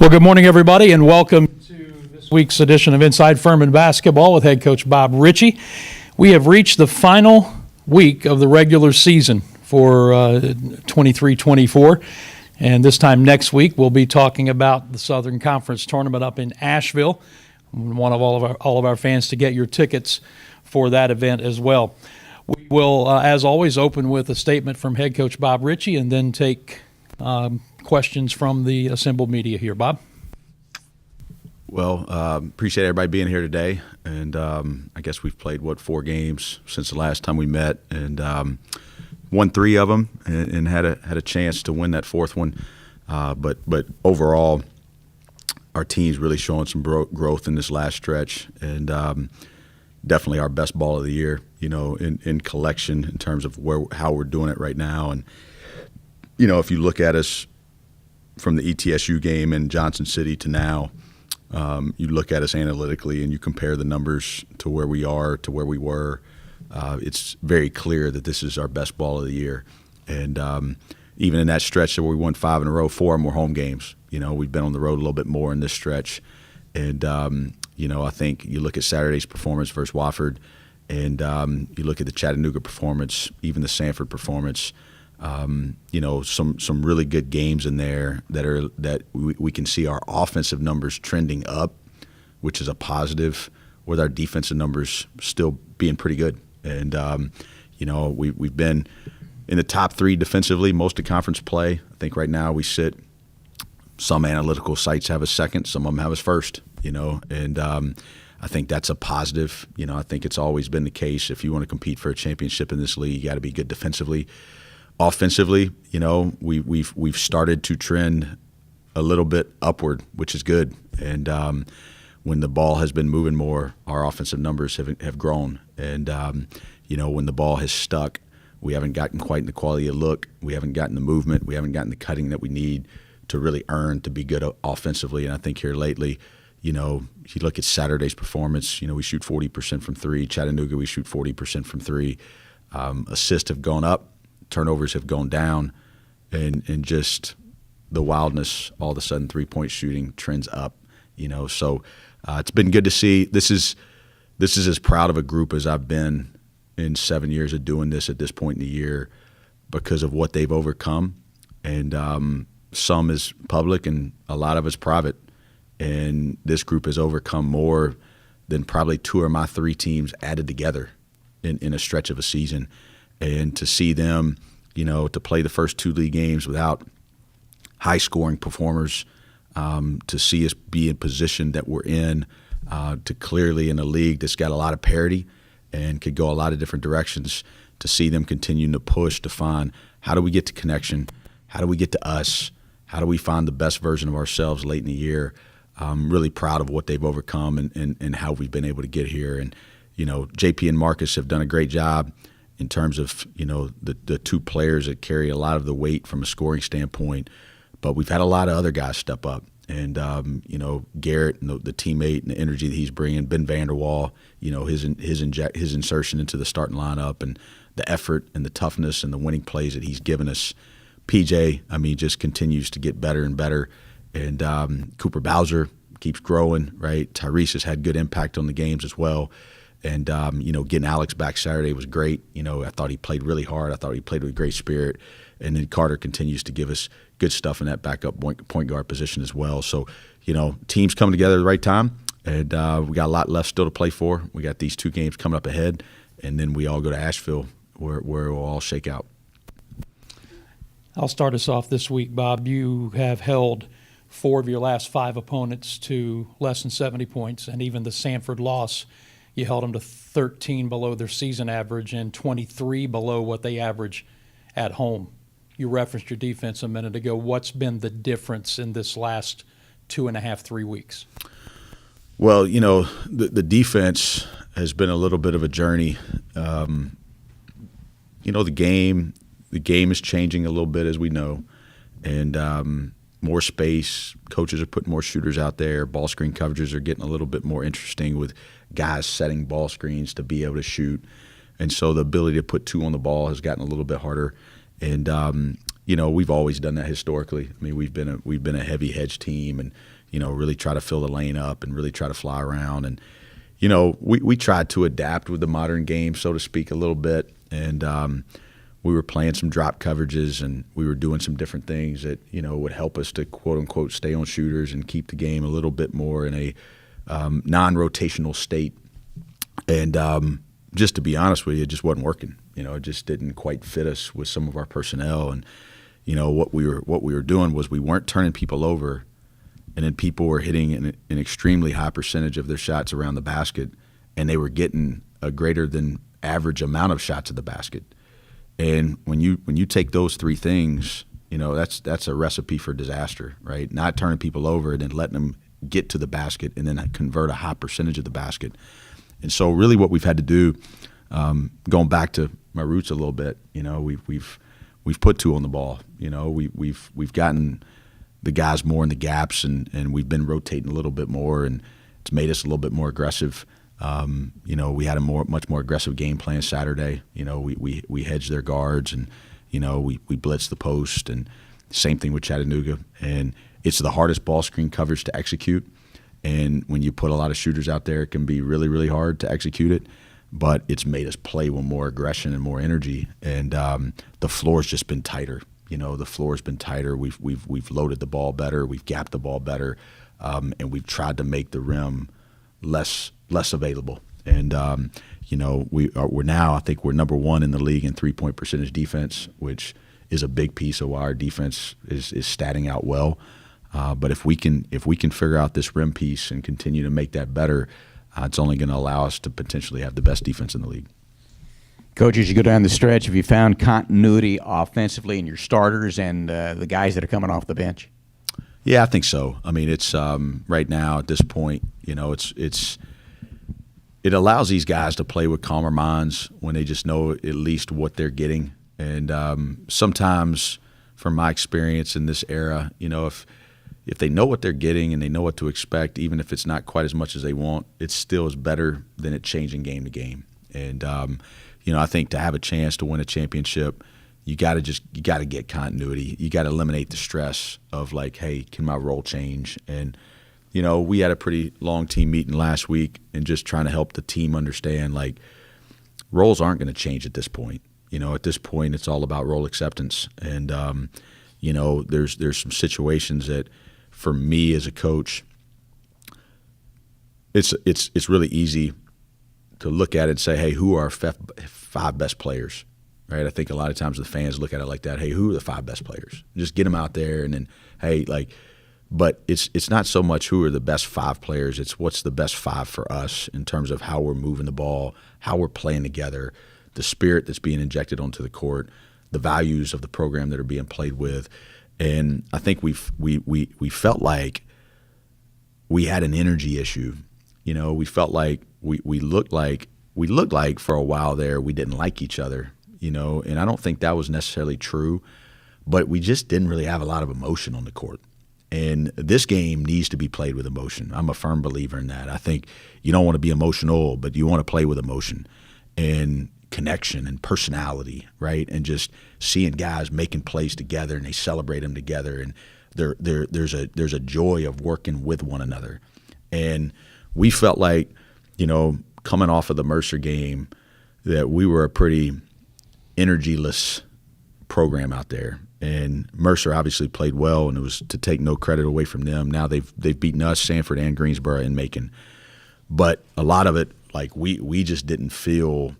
Well, good morning, everybody, and welcome to this week's edition of Inside Furman Basketball with head coach Bob Ritchie. We have reached the final week of the regular season for 23-24, and this time next week we'll be talking about the Southern Conference Tournament up in Asheville. We want all of our fans to get your tickets for that event as well. We will, as always, open with a statement from head coach Bob Ritchie and then take questions from the assembled media here. Bob? Well, appreciate everybody being here today. And I guess we've played, 4 games since the last time we met, and won 3 of them and had a chance to win that 4th one. But overall, our team's really showing some growth in this last stretch, and definitely our best ball of the year, in collection in terms of how we're doing it right now. And, if you look at us from the ETSU game in Johnson City to now, you look at us analytically and you compare the numbers to where we are to where we were, it's very clear that this is our best ball of the year. And even in that stretch where we won 5 in a row, 4 more home games. We've been on the road a little bit more in this stretch. And, I think you look at Saturday's performance versus Wofford, and you look at the Chattanooga performance, even the Sanford performance, some really good games in there that we can see our offensive numbers trending up, which is a positive, with our defensive numbers still being pretty good. And we've been in the top 3 defensively most of conference play. I think right now we sit. Some analytical sites have us second, some of them have us first. And I think that's a positive. I think it's always been the case. If you want to compete for a championship in this league, you got to be good defensively. Offensively, we've started to trend a little bit upward, which is good. And when the ball has been moving more, our offensive numbers have grown. And when the ball has stuck, we haven't gotten quite the quality of look. We haven't gotten the movement. We haven't gotten the cutting that we need to really earn to be good offensively. And I think here lately, if you look at Saturday's performance, we shoot 40% from 3. Chattanooga, we shoot 40% from 3. Assists have gone up. Turnovers have gone down, and just the wildness, all of a sudden three-point shooting trends up, So it's been good to see. This is as proud of a group as I've been in 7 years of doing this at this point in the year, because of what they've overcome. And some is public and a lot of it's private. And this group has overcome more than probably 2 of my 3 teams added together in a stretch of a season. And to see them, to play the first 2 league games without high-scoring performers, to see us be in position that we're in, to clearly in a league that's got a lot of parity and could go a lot of different directions, to see them continuing to push to find how do we get to connection, how do we get to us, how do we find the best version of ourselves late in the year. I'm really proud of what they've overcome and how we've been able to get here. And, JP and Marcus have done a great job in terms of, the 2 players that carry a lot of the weight from a scoring standpoint. But we've had a lot of other guys step up. And, Garrett and the teammate and the energy that he's bringing, Ben Vanderwall, his insertion into the starting lineup, and the effort and the toughness and the winning plays that he's given us. PJ, just continues to get better and better. And Cooper Bowser keeps growing, right? Tyrese has had good impact on the games as well. And, getting Alex back Saturday was great. I thought he played really hard. I thought he played with great spirit. And then Carter continues to give us good stuff in that backup point guard position as well. So, teams coming together at the right time. And we got a lot left still to play for. We got these 2 games coming up ahead. And then we all go to Asheville where we'll all shake out. I'll start us off this week, Bob. You have held 4 of your last 5 opponents to less than 70 points, and even the Sanford loss, you held them to 13 below their season average and 23 below what they average at home. You referenced your defense a minute ago. What's been the difference in this last 2.5, 3 weeks? Well, the defense has been a little bit of a journey. The game is changing a little bit, as we know, and more space. Coaches are putting more shooters out there. Ball screen coverages are getting a little bit more interesting with guys setting ball screens to be able to shoot. And so the ability to put 2 on the ball has gotten a little bit harder. And, we've always done that historically. I mean, we've been a heavy hedge team, and really try to fill the lane up and really try to fly around. And we tried to adapt with the modern game, so to speak, a little bit. And we were playing some drop coverages, and we were doing some different things that would help us to quote unquote stay on shooters and keep the game a little bit more in a non-rotational state. And just to be honest with you, it just wasn't working. It just didn't quite fit us with some of our personnel. And what we were doing was we weren't turning people over, and then people were hitting an extremely high percentage of their shots around the basket, and they were getting a greater than average amount of shots at the basket. And when you take those three things, that's a recipe for disaster, right? Not turning people over and then letting them get to the basket and then convert a high percentage of the basket. And so really what we've had to do, going back to my roots a little bit, we've put two on the ball. We've gotten the guys more in the gaps, and we've been rotating a little bit more, and it's made us a little bit more aggressive. We had a much more aggressive game plan Saturday. We hedged their guards, and we blitzed the post, and same thing with Chattanooga. And it's the hardest ball screen coverage to execute. And when you put a lot of shooters out there, it can be really, really hard to execute it. But it's made us play with more aggression and more energy. And the floor's just been tighter. The floor's been tighter. We've loaded the ball better. We've gapped the ball better, and we've tried to make the rim less available. And we're now, I think we're number one in the league in 3-point percentage defense, which is a big piece of why our defense is statting out well. But if we can figure out this rim piece and continue to make that better, it's only going to allow us to potentially have the best defense in the league. Coach, as you go down the stretch, have you found continuity offensively in your starters and the guys that are coming off the bench? Yeah, I think so. I mean, it's right now at this point, it allows these guys to play with calmer minds when they just know at least what they're getting. And sometimes, from my experience in this era, if they know what they're getting and they know what to expect, even if it's not quite as much as they want, it still is better than it changing game to game. And I think to have a chance to win a championship, you got to get continuity. You got to eliminate the stress of like, hey, can my role change? And we had a pretty long team meeting last week, and just trying to help the team understand like roles aren't going to change at this point. At this point, it's all about role acceptance. And there's some situations that, for me as a coach, it's really easy to look at it and say, hey, who are our five best players, right? I think a lot of times the fans look at it like that. Hey, who are the 5 best players? Just get them out there, and then, hey, but it's not so much who are the best 5 players. It's what's the best 5 for us in terms of how we're moving the ball, how we're playing together, the spirit that's being injected onto the court, the values of the program that are being played with. And I think we felt like we had an energy issue. We felt like we looked like for a while there we didn't like each other. And I don't think that was necessarily true, but we just didn't really have a lot of emotion on the court. And this game needs to be played with emotion. I'm a firm believer in that. I think you don't want to be emotional, but you want to play with emotion and connection and personality, right? And just seeing guys making plays together, and they celebrate them together, and there's a joy of working with one another. And we felt like, coming off of the Mercer game, that we were a pretty energyless program out there. And Mercer obviously played well, and it was to take no credit away from them. Now they've beaten us, Sanford and Greensboro, in Macon. But a lot of it, like we just didn't feel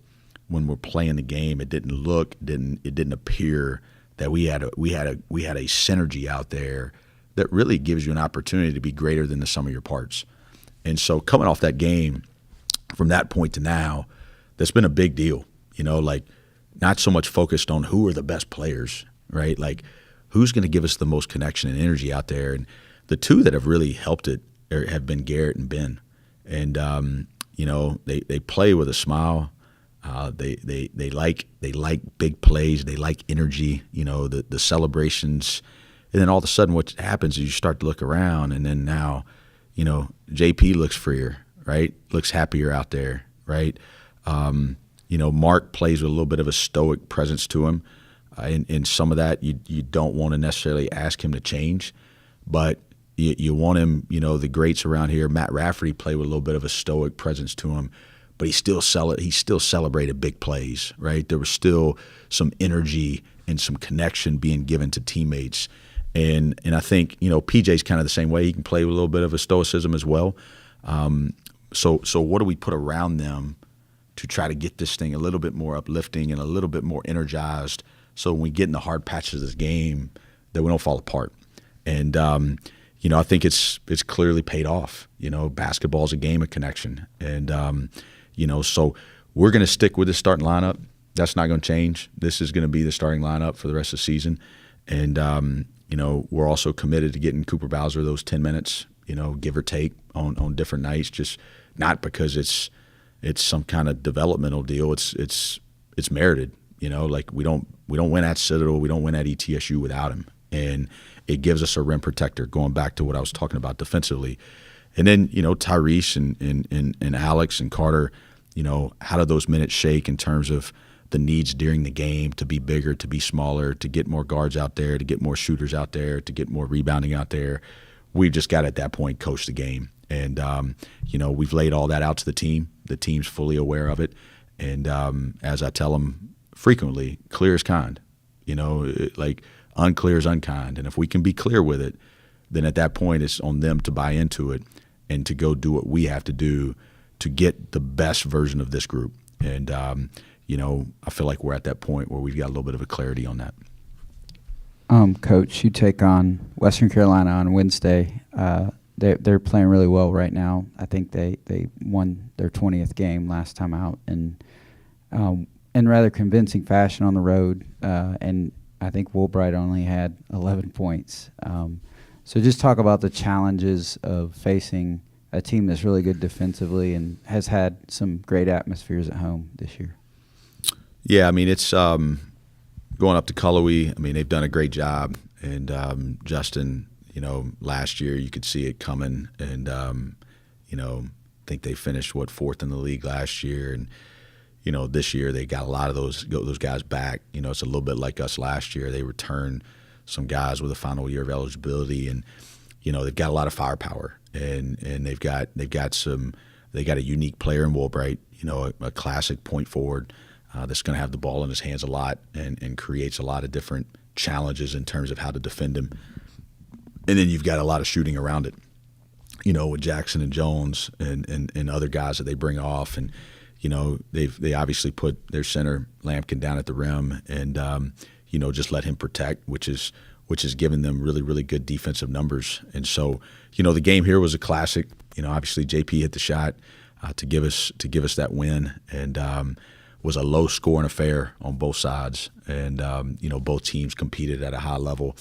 when we're playing the game. It didn't appear that we had a synergy out there that really gives you an opportunity to be greater than the sum of your parts. And so coming off that game, from that point to now, that's been a big deal. Not so much focused on who are the best players, right? Like, who's going to give us the most connection and energy out there? And the two that have really helped it have been Garrett and Ben. And they play with a smile. They like big plays. They like energy. The celebrations. And then all of a sudden, what happens is you start to look around, and then now, JP looks freer, right? Looks happier out there, right? Mark plays with a little bit of a stoic presence to him. in some of that, you don't want to necessarily ask him to change, but you want him. The greats around here, Matt Rafferty played with a little bit of a stoic presence to him, but he still celebrated big plays, right? There was still some energy and some connection being given to teammates. And I think, PJ's kind of the same way. He can play with a little bit of a stoicism as well. So what do we put around them to try to get this thing a little bit more uplifting and a little bit more energized, so when we get in the hard patches of this game that we don't fall apart? And I think it's clearly paid off. Basketball is a game of connection, and so we're going to stick with the starting lineup. That's not going to change. This is going to be the starting lineup for the rest of the season, and we're also committed to getting Cooper Bowser those 10 minutes, give or take on different nights, just not because it's some kind of developmental deal. It's merited. Like we don't win at Citadel, we don't win at ETSU without him, and it gives us a rim protector. Going back to what I was talking about defensively, and then Tyrese and Alex and Carter, how do those minutes shake in terms of the needs during the game to be bigger, to be smaller, to get more guards out there, to get more shooters out there, to get more rebounding out there. We've just got to, at that point, coach the game. And, we've laid all that out to the team. The team's fully aware of it. And as I tell them frequently, clear is kind. Like unclear is unkind. And if we can be clear with it, then at that point it's on them to buy into it and to go do what we have to do to get the best version of this group. And, I feel like we're at that point where we've got a little bit of a clarity on that. Coach, you take on Western Carolina on Wednesday. They're playing really well right now. I think they won their 20th game last time out, and in rather convincing fashion on the road. And I think Woolbright only had 11 points. So just talk about the challenges of facing a team that's really good defensively and has had some great atmospheres at home this year. Yeah, I mean, it's going up to Cullowhee. I mean, they've done a great job. And Justin, last year you could see it coming. And, I think they finished, fourth in the league last year. And, this year they got a lot of those guys back. It's a little bit like us last year. They returned some guys with a final year of eligibility. And, they've got a lot of firepower. And they've got a unique player in Woolbright, a classic point forward. That's going to have the ball in his hands a lot and creates a lot of different challenges in terms of how to defend him. And then you've got a lot of shooting around it, with Jackson and Jones and other guys that they bring off. And, they obviously put their center Lampkin down at the rim and, just let him protect, which is given them really, really good defensive numbers. And so, the game here was a classic. Obviously JP hit the shot to give us that win. And, was a low-scoring affair on both sides, and both teams competed at a high level.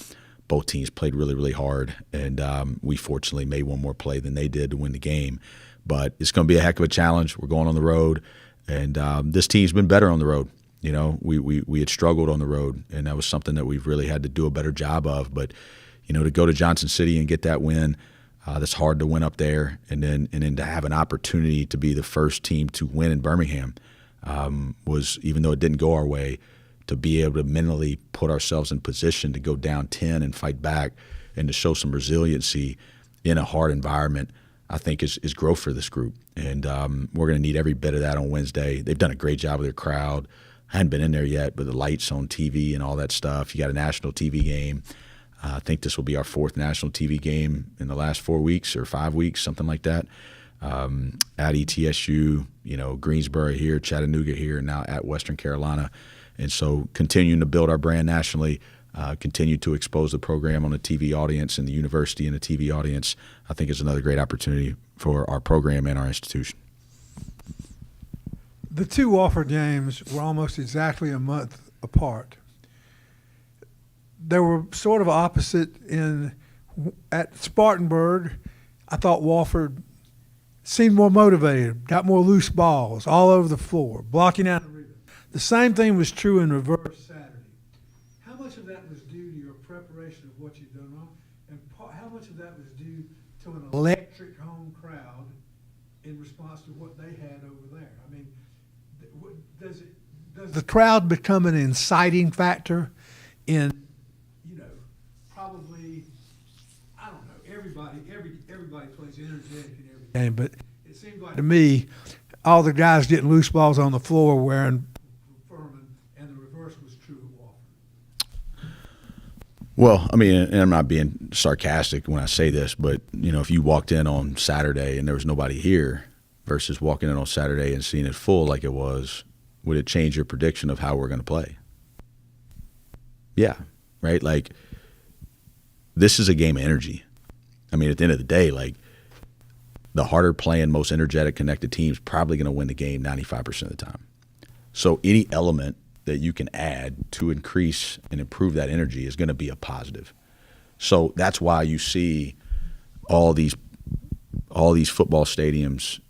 Both teams played really, really hard, and we fortunately made one more play than they did to win the game. But it's going to be a heck of a challenge. We're going on the road, and this team's been better on the road. We had struggled on the road, and that was something that we've really had to do a better job of. But to go to Johnson City and get that win, that's hard to win up there, and then to have an opportunity to be the first team to win in Birmingham. Was, even though it didn't go our way, to be able to mentally put ourselves in position to go down 10 and fight back and to show some resiliency in a hard environment, I think is growth for this group. And we're going to need every bit of that on Wednesday. They've done a great job with their crowd. I hadn't been in there yet, but the lights on TV and all that stuff. You got a national TV game. I think this will be our fourth national TV game in the last 4 weeks or 5 weeks, something like that. At ETSU, Greensboro here, Chattanooga here, and now at Western Carolina. And so continuing to build our brand nationally, continue to expose the program on the TV audience and the university and the TV audience, I think is another great opportunity for our program and our institution. The two Wofford games were almost exactly a month apart. They were sort of opposite at Spartanburg. I thought Wofford seemed more motivated, got more loose balls all over the floor, blocking out the rebound. The same thing was true in reverse Saturday. How much of that was due to your preparation of what you've done wrong, and how much of that was due to an electric home crowd in response to what they had over there? I mean, does the crowd become an inciting factor in, probably, I don't know, everybody plays energetic in every game, but it seems like to me, all the guys getting loose balls on the floor wearing Furman, and the reverse was true at Wofford. Well, I mean, and I'm not being sarcastic when I say this, but, if you walked in on Saturday and there was nobody here versus walking in on Saturday and seeing it full like it was, would it change your prediction of how we're going to play? Yeah, right? Like, this is a game of energy. I mean, at the end of the day, like, the harder playing, most energetic, connected team's probably going to win the game 95% of the time. So any element that you can add to increase and improve that energy is going to be a positive. So that's why you see all these football stadiums,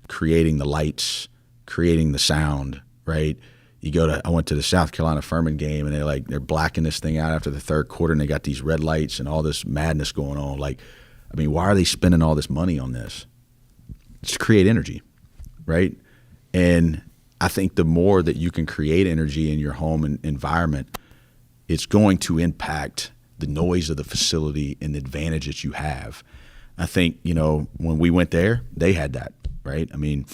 creating the lights, creating the sound, right? I went to the South Carolina Furman game, and they're blacking this thing out after the third quarter, and they got these red lights and all this madness going on. Like, I mean, why are they spending all this money on this? It's to create energy, right? And I think the more that you can create energy in your home and environment, it's going to impact the noise of the facility and the advantage that you have. I think, when we went there, they had that, right? I mean,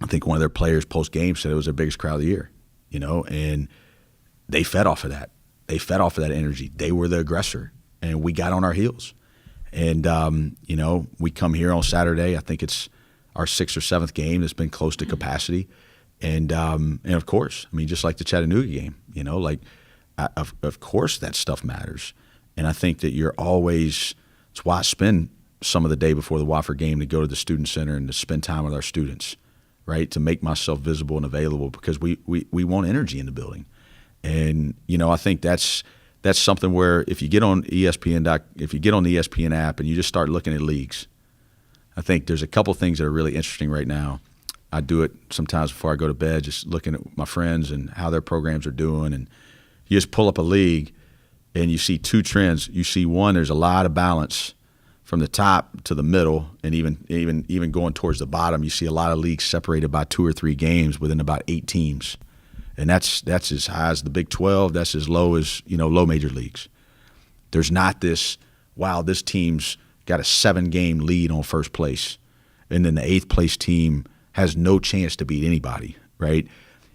I think one of their players post-game said it was their biggest crowd of the year, and they fed off of that. They fed off of that energy. They were the aggressor, and we got on our heels. And, we come here on Saturday. I think it's our 6th or 7th game that's been close to capacity. And of course, I mean, just like the Chattanooga game, of course that stuff matters. And I think that it's why I spend some of the day before the Wofford game to go to the student center and to spend time with our students, right, to make myself visible and available, because we want energy in the building. And, I think that's something where if you get on ESPN, if you get on the ESPN app and you just start looking at leagues, I think there's a couple things that are really interesting right now. I do it sometimes before I go to bed, just looking at my friends and how their programs are doing. And you just pull up a league and you see two trends. You see, one, there's a lot of balance from the top to the middle, and even going towards the bottom. You see a lot of leagues separated by 2 or 3 games within about 8 teams. And that's as high as the Big 12. That's as low as, low major leagues. There's not this, wow, this team's got a 7-game lead on first place, and then the 8th place team has no chance to beat anybody, right?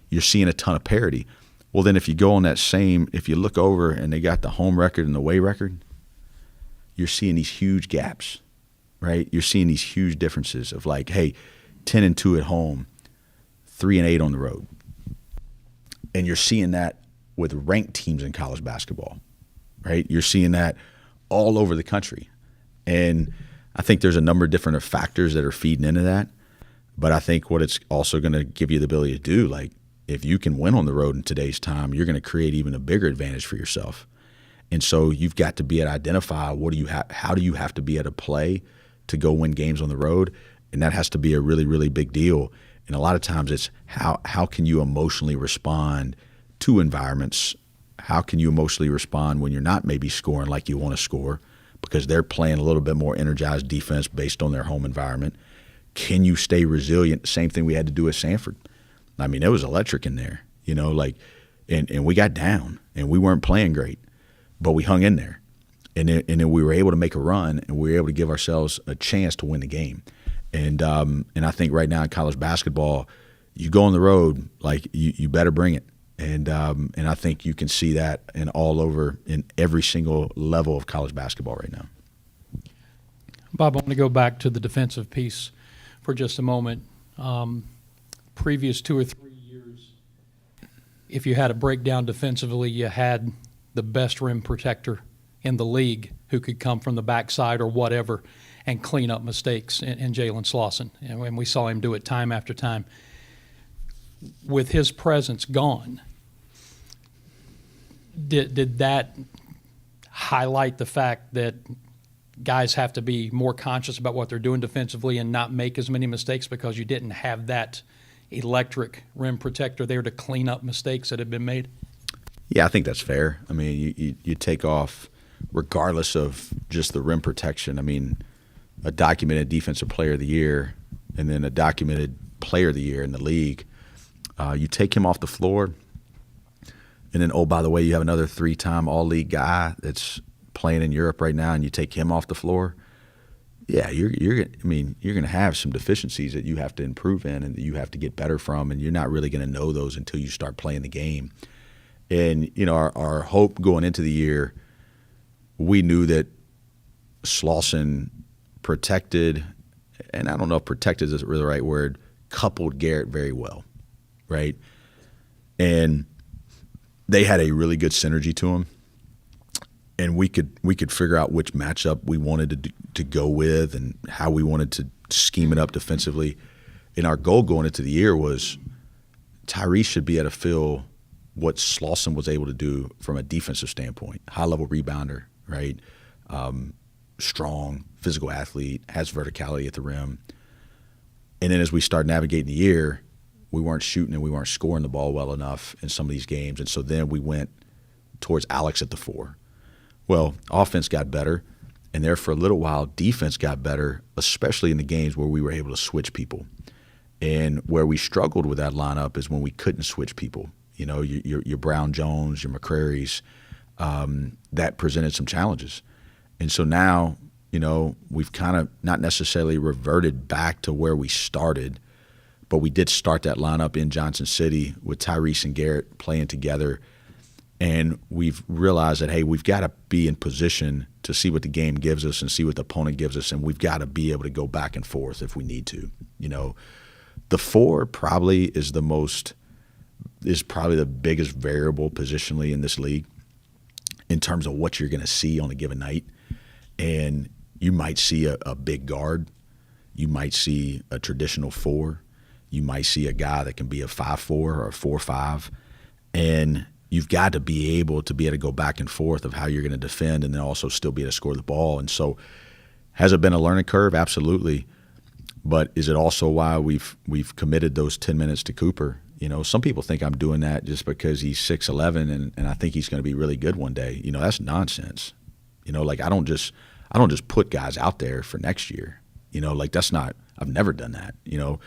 You're seeing a ton of parity. Well, then if you go on if you look over and they got the home record and the away record, you're seeing these huge gaps, right? You're seeing these huge differences of like, hey, 10-2 at home, 3-8 on the road. And you're seeing that with ranked teams in college basketball, right? You're seeing that all over the country. And I think there's a number of different factors that are feeding into that. But I think what it's also going to give you the ability to do, like, if you can win on the road in today's time, you're going to create even a bigger advantage for yourself. And so you've got to be able to identify how do you have to be able to play to go win games on the road, and that has to be a really, really big deal. And a lot of times it's how can you emotionally respond to environments? How can you emotionally respond when you're not maybe scoring like you want to score because they're playing a little bit more energized defense based on their home environment? Can you stay resilient? Same thing we had to do at Sanford. I mean, it was electric in there, and we got down and we weren't playing great, but we hung in there. And then we were able to make a run, and we were able to give ourselves a chance to win the game. And I think right now in college basketball, you go on the road, like you better bring it. And I think you can see that in every single level of college basketball right now. Bob, I want to go back to the defensive piece for just a moment. Previous 2 or 3 years, if you had a breakdown defensively, you had the best rim protector in the league who could come from the backside or whatever and clean up mistakes in Jalen Slauson. And we saw him do it time after time. With his presence gone, did that highlight the fact that guys have to be more conscious about what they're doing defensively and not make as many mistakes because you didn't have that electric rim protector there to clean up mistakes that had been made? Yeah, I think that's fair. I mean, you take off regardless of just the rim protection. I mean, a documented defensive player of the year and then a documented player of the year in the league, You take him off the floor, and then, oh, by the way, you have another 3-time all-league guy that's playing in Europe right now, and you take him off the floor. Yeah, you're going to have some deficiencies that you have to improve in and that you have to get better from, and you're not really going to know those until you start playing the game. And, our hope going into the year, we knew that Slauson protected, and I don't know if protected is really the right word, coupled Garrett very well, right? And they had a really good synergy to them, and we could figure out which matchup we wanted to go with and how we wanted to scheme it up defensively. And our goal going into the year was Tyrese should be able to feel what Slauson was able to do from a defensive standpoint. High-level rebounder, right? Strong, physical athlete, has verticality at the rim. And then as we started navigating the year, we weren't shooting and we weren't scoring the ball well enough in some of these games. And so then we went towards Alex at the 4. Well, offense got better, and there for a little while, defense got better, especially in the games where we were able to switch people. And where we struggled with that lineup is when we couldn't switch people. Your Brown Jones, your McCrary's, that presented some challenges. And so now, we've kind of not necessarily reverted back to where we started, but we did start that lineup in Johnson City with Tyrese and Garrett playing together. And we've realized that, hey, we've got to be in position to see what the game gives us and see what the opponent gives us, and we've got to be able to go back and forth if we need to. The 4 probably is probably the biggest variable positionally in this league in terms of what you're going to see on a given night. And you might see a big guard. You might see a traditional 4. You might see a guy that can be a 5'4" or a 4'5", and you've got to be able to go back and forth of how you're going to defend and then also still be able to score the ball. And so has it been a learning curve? Absolutely. But is it also why we've committed those 10 minutes to Cooper? Some people think I'm doing that just because he's 6'11" and I think he's going to be really good one day. That's nonsense. I don't just put guys out there for next year. That's not – I've never done that. Jalen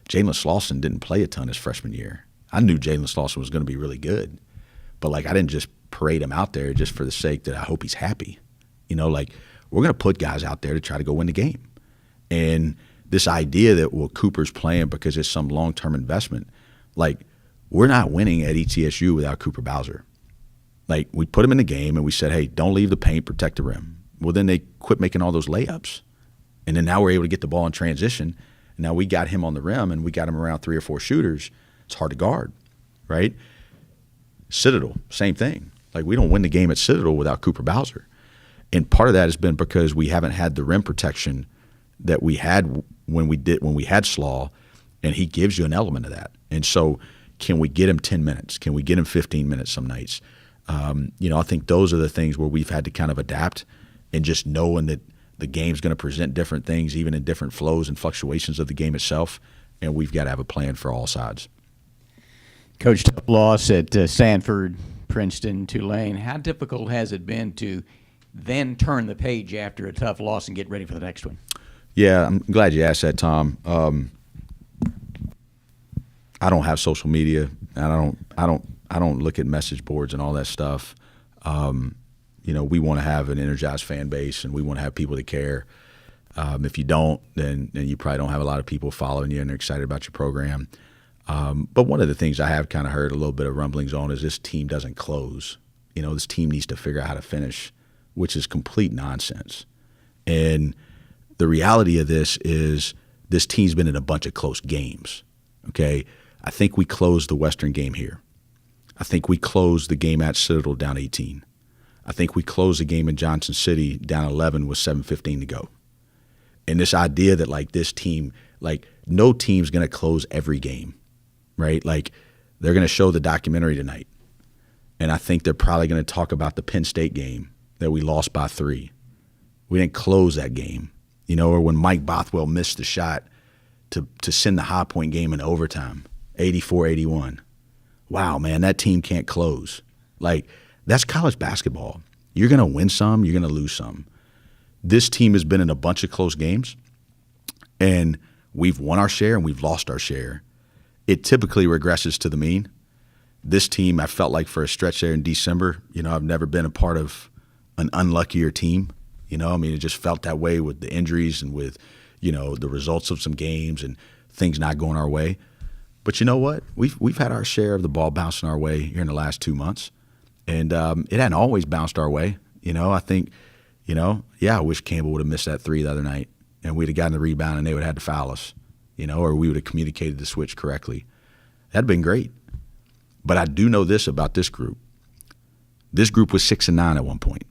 Slauson didn't play a ton his freshman year. I knew Jalen Slauson was going to be really good. But, I didn't just parade him out there just for the sake that I hope he's happy. We're going to put guys out there to try to go win the game. And this idea that, well, Cooper's playing because it's some long-term investment, we're not winning at ETSU without Cooper Bowser. We put him in the game and we said, hey, don't leave the paint, protect the rim. Well, then they quit making all those layups. And then now we're able to get the ball in transition. And now we got him on the rim and we got him around 3 or 4 shooters. It's hard to guard, right? Citadel, same thing. We don't win the game at Citadel without Cooper Bowser. And part of that has been because we haven't had the rim protection that we had when we had Slaw, and he gives you an element of that. And so can we get him 10 minutes? Can we get him 15 minutes some nights? I think those are the things where we've had to kind of adapt, and just knowing that the game's going to present different things, even in different flows and fluctuations of the game itself, and we've got to have a plan for all sides. Coach, tough loss at Sanford, Princeton, Tulane. How difficult has it been to then turn the page after a tough loss and get ready for the next one? Yeah, I'm glad you asked that, Tom. I don't have social media, and I don't look at message boards and all that stuff. We want to have an energized fan base, and we want to have people that care. If you don't, then you probably don't have a lot of people following you and they're excited about your program. But one of the things I have kind of heard a little bit of rumblings on is this team doesn't close. This team needs to figure out how to finish, which is complete nonsense. And the reality of this is this team's been in a bunch of close games, okay? I think we closed the Western game here. I think we closed the game at Citadel down 18. I think we closed the game in Johnson City down 11 with 7:15 to go. And this idea that this team, no team's going to close every game, right? They're going to show the documentary tonight. And I think they're probably going to talk about the Penn State game that we lost by 3. We didn't close that game, or when Mike Bothwell missed the shot to send the High Point game in overtime, 84-81. Wow, man, that team can't close. That's college basketball. You're going to win some, you're going to lose some. This team has been in a bunch of close games, and we've won our share and we've lost our share. it typically regresses to the mean. This team, I felt like for a stretch there in December, I've never been a part of an unluckier team. It just felt that way with the injuries and with, the results of some games and things not going our way. But you know what? We've had our share of the ball bouncing our way here in the last 2 months. And it hadn't always bounced our way. I think, I wish Campbell would have missed that 3 the other night and we'd have gotten the rebound and they would have had to foul us, or we would have communicated the switch correctly. That'd been great. But I do know this about this group. This group was 6-9 at one point.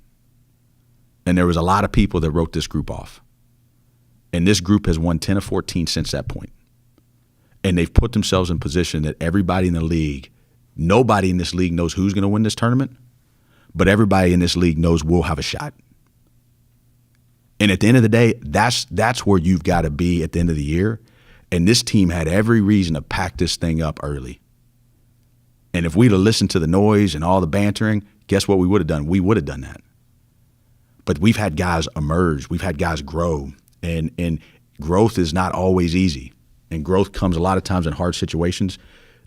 And there was a lot of people that wrote this group off. And this group has won 10 of 14 since that point. And they've put themselves in position that everybody in the league, nobody in this league knows who's going to win this tournament, but everybody in this league knows we'll have a shot. And at the end of the day, that's where you've got to be at the end of the year. And this team had every reason to pack this thing up early. And if we'd have listened to the noise and all the bantering, guess what we would have done? We would have done that. But we've had guys emerge. We've had guys grow. And growth is not always easy. And growth comes a lot of times in hard situations.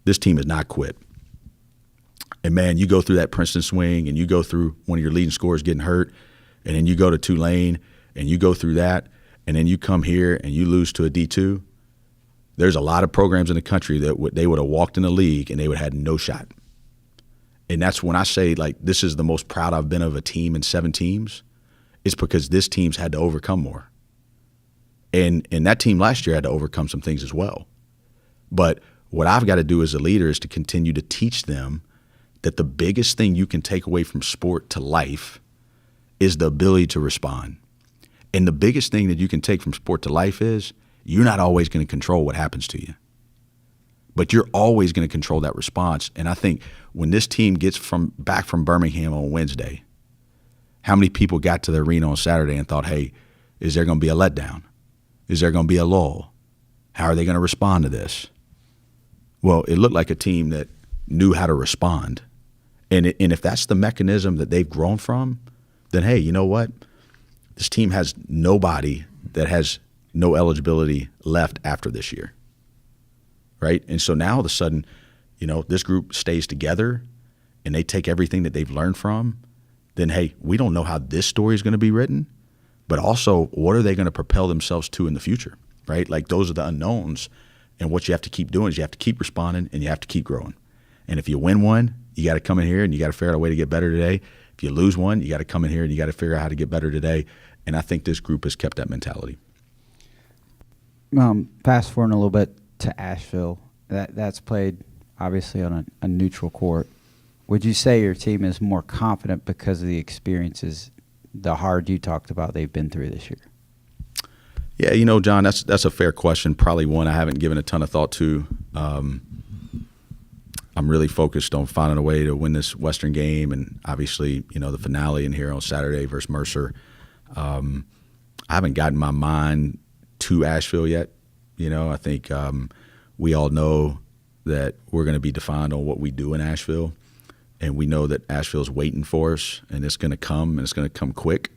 This team has not quit. And, man, you go through that Princeton swing and you go through one of your leading scorers getting hurt, and then you go to Tulane and you go through that, and then you come here and you lose to a D2. There's a lot of programs in the country that they would have walked in the league and they would have had no shot. And that's when I say, like, this is the most proud I've been of a team in 7 teams. It's because this team's had to overcome more. And that team last year had to overcome some things as well. But what I've got to do as a leader is to continue to teach them that the biggest thing you can take away from sport to life is the ability to respond. And the biggest thing that you can take from sport to life is you're not always going to control what happens to you. But you're always going to control that response. And I think when this team gets back from Birmingham on Wednesday, how many people got to the arena on Saturday and thought, hey, is there going to be a letdown? Is there going to be a lull? How are they going to respond to this? Well, it looked like a team that knew how to respond. And if that's the mechanism that they've grown from, then, hey, you know what? This team has nobody that has no eligibility left after this year, right? And so now all of a sudden, this group stays together and they take everything that they've learned from, then, hey, we don't know how this story is going to be written, but also what are they going to propel themselves to in the future, right? Like those are the unknowns. And what you have to keep doing is you have to keep responding and you have to keep growing. And if you win one, you got to come in here and you got to figure out a way to get better today. If you lose one, you got to come in here and you got to figure out how to get better today. And I think this group has kept that mentality. Fast forward a little bit to Asheville. That's played obviously on a neutral court. Would you say your team is more confident because of the experiences, the hard you talked about they've been through this year? Yeah, John, that's a fair question. Probably one I haven't given a ton of thought to. I'm really focused on finding a way to win this Western game, and obviously, the finale in here on Saturday versus Mercer. I haven't gotten my mind to Asheville yet. I think we all know that we're going to be defined on what we do in Asheville, and we know that Asheville's waiting for us, and it's going to come, and it's going to come quick.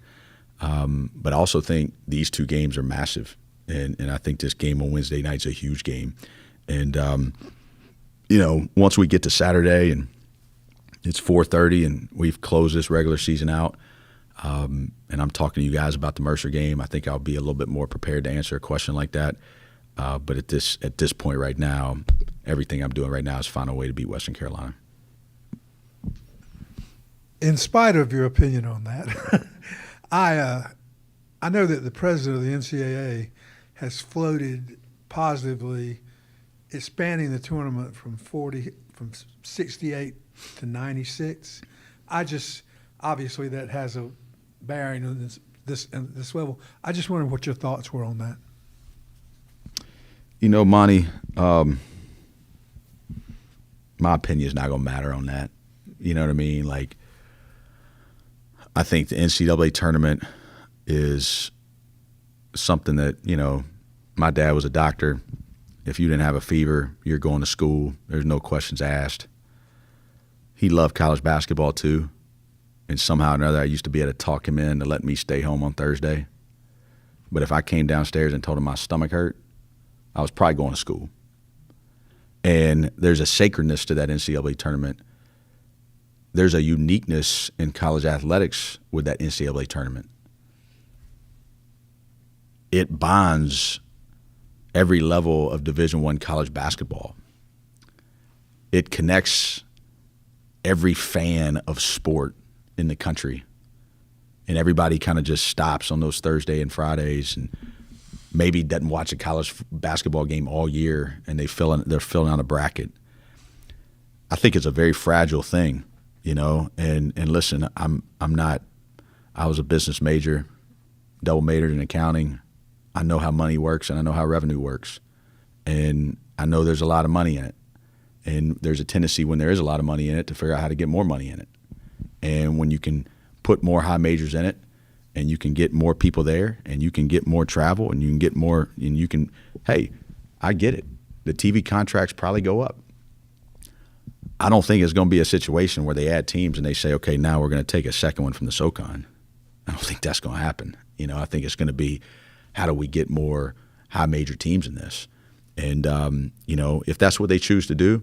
But I also think these 2 games are massive, and I think this game on Wednesday night is a huge game. And once we get to Saturday and it's 4:30 and we've closed this regular season out, and I'm talking to you guys about the Mercer game, I think I'll be a little bit more prepared to answer a question like that. But at this point right now, everything I'm doing right now is find a way to beat Western Carolina. In spite of your opinion on that, I know that the president of the NCAA has floated positively expanding the tournament from 68 to 96. Obviously that has a bearing on this level. I just wondered what your thoughts were on that. Monty, my opinion is not going to matter on that. You know what I mean? Like, I think the NCAA tournament is something that, my dad was a doctor. If you didn't have a fever, you're going to school. There's no questions asked. He loved college basketball too. And somehow or another, I used to be able to talk him in to let me stay home on Thursday. But if I came downstairs and told him my stomach hurt, I was probably going to school. And there's a sacredness to that NCAA tournament. There's a uniqueness in college athletics with that NCAA tournament. It bonds every level of Division I college basketball. It connects every fan of sport in the country. And everybody kind of just stops on those Thursday and Fridays and maybe doesn't watch a college basketball game all year, and they're filling out a bracket. I think it's a very fragile thing, you know. And listen, I was a business major, double majored in accounting. I know how money works, and I know how revenue works, and I know there's a lot of money in it. And there's a tendency when there is a lot of money in it to figure out how to get more money in it. And when you can put more high majors in it, and you can get more people there, and you can get more travel, and you can get more, and you can, hey, I get it. The TV contracts probably go up. I don't think it's going to be a situation where they add teams and they say, okay, now we're going to take a second one from the SoCon. I don't think that's going to happen. You know, I think it's going to be, how do we get more high major teams in this? And, you know, if that's what they choose to do,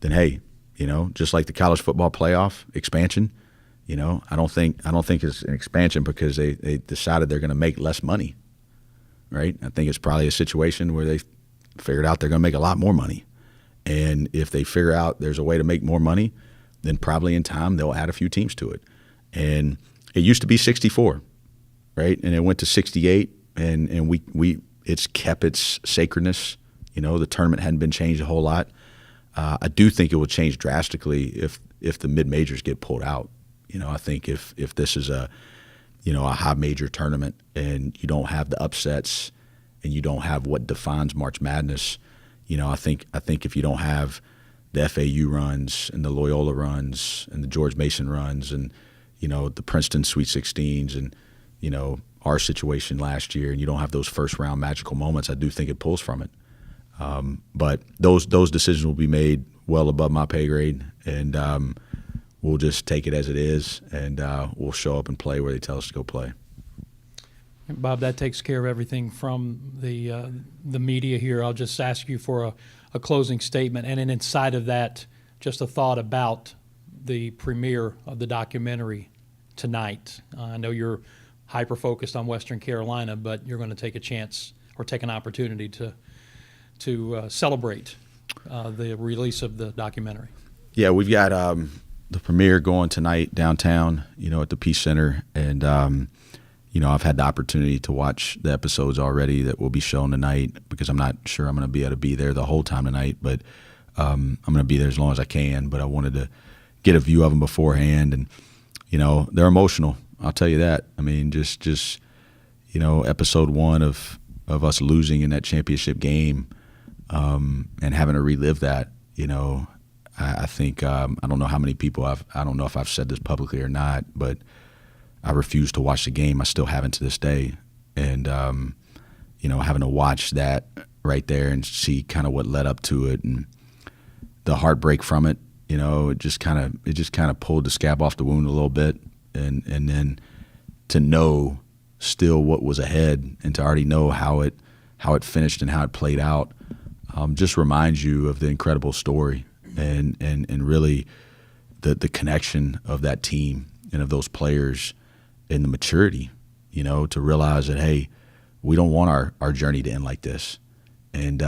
then, hey, you know, just like the college football playoff expansion, you know, I don't think it's an expansion because they decided they're going to make less money, right? I think it's probably a situation where they figured out they're going to make a lot more money. And if they figure out there's a way to make more money, then probably in time they'll add a few teams to it. And it used to be 64, right? And it went to 68, and we it's kept its sacredness. You know, the tournament hadn't been changed a whole lot. I do think it will change drastically if the mid-majors get pulled out. You know, I think if this is a high major tournament and you don't have the upsets and you don't have what defines March Madness, you know, I think if you don't have the FAU runs and the Loyola runs and the George Mason runs and, you know, the Princeton Sweet 16s and, you know, our situation last year, and you don't have those first round magical moments, I do think it pulls from it. But those decisions will be made well above my pay grade, and we'll just take it as it is, and we'll show up and play where they tell us to go play. Bob, that takes care of everything from the media here. I'll just ask you for a closing statement, and then inside of that, just a thought about the premiere of the documentary tonight. I know you're hyper-focused on Western Carolina, but you're going to take a chance or take an opportunity to celebrate the release of the documentary. Yeah, we've got the premiere going tonight downtown, you know, at the Peace Center, and you know, I've had the opportunity to watch the episodes already that will be shown tonight because I'm not sure I'm going to be able to be there the whole time tonight, but I'm going to be there as long as I can. But I wanted to get a view of them beforehand, and you know, they're emotional. I'll tell you that. I mean, just you know, episode 1 of us losing in that championship game, and having to relive that. You know, I think I don't know how many people I don't know if I've said this publicly or not, but I refuse to watch the game. I still haven't to this day. And, you know, having to watch that right there and see kind of what led up to it and the heartbreak from it, you know, it just kind of pulled the scab off the wound a little bit. And then to know still what was ahead and to already know how it finished and how it played out, just reminds you of the incredible story and really the connection of that team and of those players and the maturity, you know, to realize that, hey, we don't want our journey to end like this. And,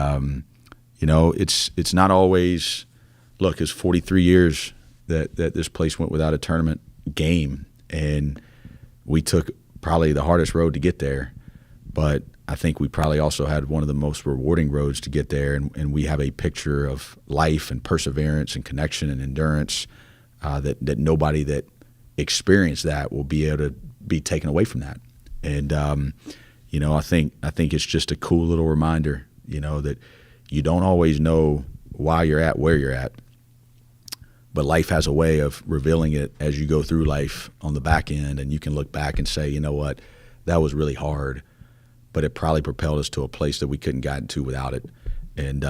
you know, it's not always, look, it's 43 years that this place went without a tournament game, and we took probably the hardest road to get there. But I think we probably also had one of the most rewarding roads to get there, and we have a picture of life and perseverance and connection and endurance that nobody that experienced that will be able to be taken away from that. And you know, I think it's just a cool little reminder, you know, that you don't always know why you're at where you're at, but life has a way of revealing it as you go through life on the back end, and you can look back and say, you know what, that was really hard, but it probably propelled us to a place that we couldn't gotten to without it. And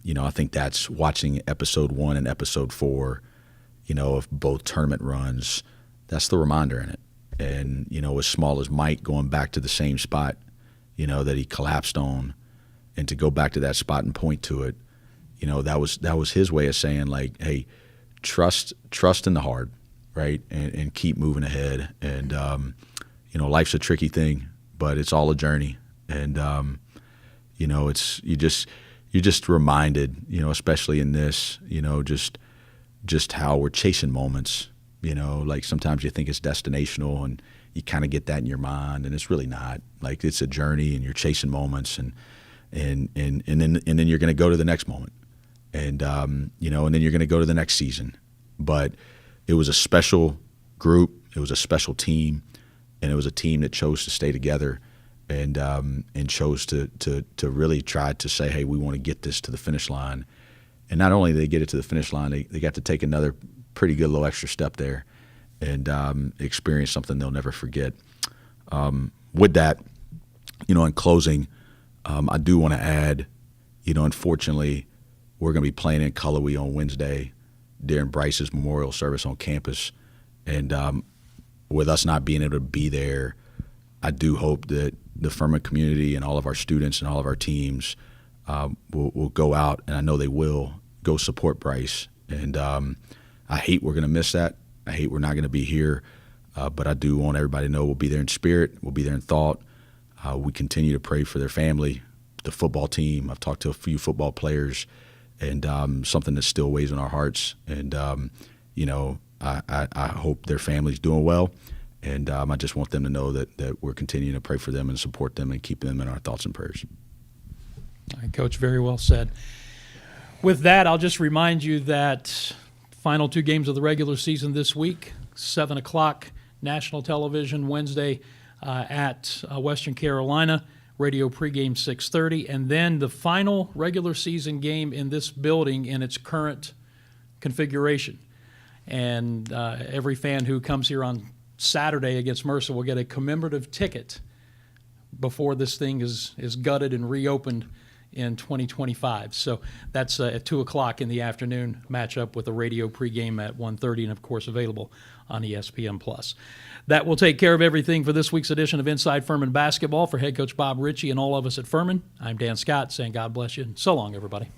you know, I think that's watching episode 1 and episode 4, you know, of both tournament runs. That's the reminder in it. And, you know, as small as Mike going back to the same spot, you know, that he collapsed on, and to go back to that spot and point to it, that was his way of saying, like, hey, trust in the hard, right, and keep moving ahead. And life's a tricky thing, but it's all a journey. And it's you're just reminded, especially in this, just how we're chasing moments. Like sometimes you think it's destinational, and you kind of get that in your mind, and it's really not. Like, it's a journey, and you're chasing moments, and then you're going to go to the next moment, and and then you're going to go to the next season. But it was a special group, it was a special team, and it was a team that chose to stay together, and chose to really try to say, hey, we want to get this to the finish line. And not only did they get it to the finish line, they got to take another pretty good little extra step there, and experience something they'll never forget. With that, in closing, I do want to add, unfortunately, we're going to be playing in Cullowhee on Wednesday during Bryce's memorial service on campus. And with us not being able to be there, I do hope that the Furman community and all of our students and all of our teams will go out, and I know they will, go support Bryce. And I hate we're going to miss that. I hate we're not going to be here. But I do want everybody to know we'll be there in spirit. We'll be there in thought. We continue to pray for their family, the football team. I've talked to a few football players, and something that still weighs on our hearts. And, I hope their family's doing well. And I just want them to know that we're continuing to pray for them and support them and keep them in our thoughts and prayers. All right, Coach, very well said. With that, I'll just remind you that final 2 games of the regular season this week, 7 o'clock national television Wednesday at Western Carolina, radio pregame 6:30, and then the final regular season game in this building in its current configuration. And every fan who comes here on Saturday against Mercer will get a commemorative ticket before this thing is gutted and reopened in 2025. So that's at 2 o'clock in the afternoon matchup with a radio pregame at 1:30, and of course available on ESPN+. That will take care of everything for this week's edition of Inside Furman Basketball. For head coach Bob Ritchie and all of us at Furman, I'm Dan Scott saying God bless you, and so long, everybody.